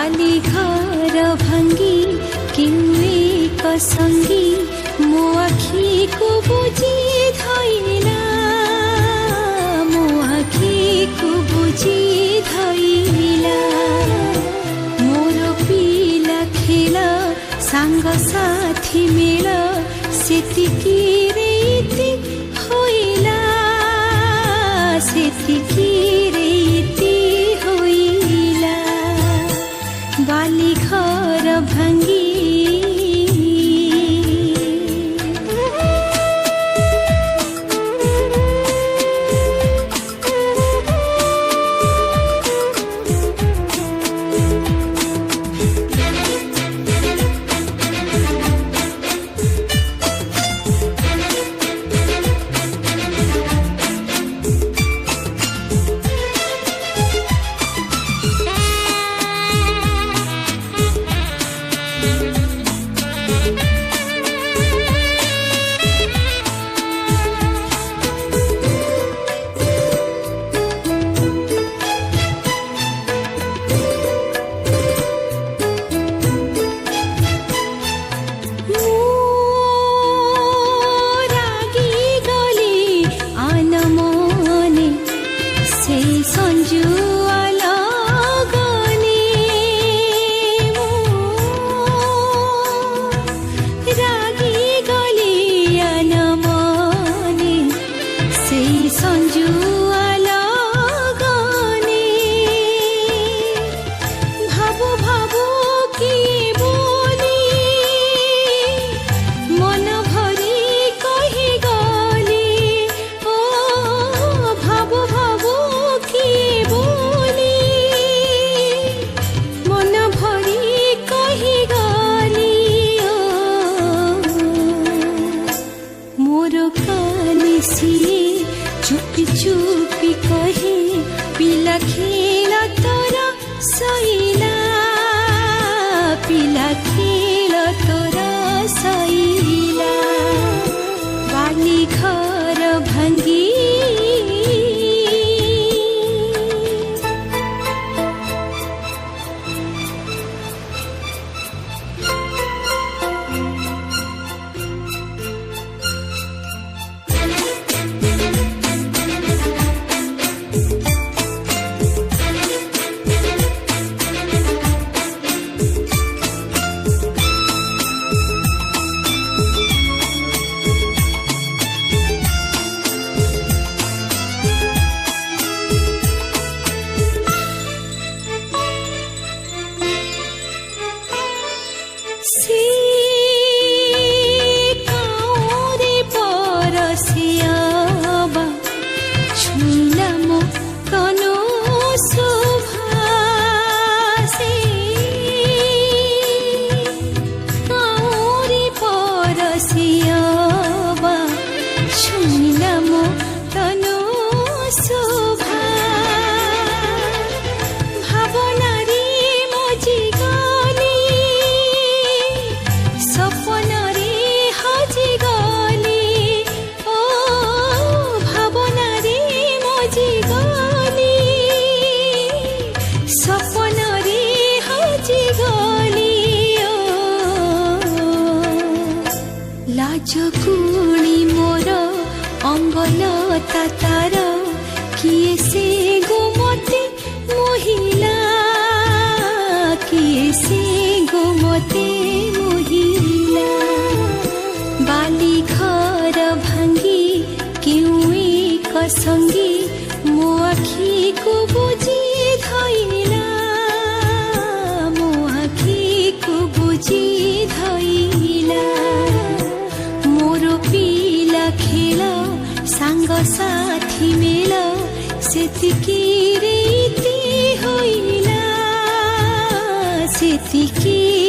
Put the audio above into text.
बाली घर भांगी किनुए कसंगी मो आखी को बुझी धइला मो आखी को बुझी धइला मोर पिला खेल सांग साथी मेल सेतिकी रीति होइला सेतिकी रीति होइला बाली घर भांगी चुपी चुपी कहे पिला खेल तोरा सैला पिला खेल तोरा सैला बाली घर भांगी लाजकुणी मोर अंगलता तार किए से गो मते मोहिला किए से गो मते मोहिला बाली घर भांगी किउए कसंगी मो आखी को बुझी धइला मो आखी को बुझी धइला पिला खेल सांग साथी मेल सेतिकी रीति होइला सेतिकी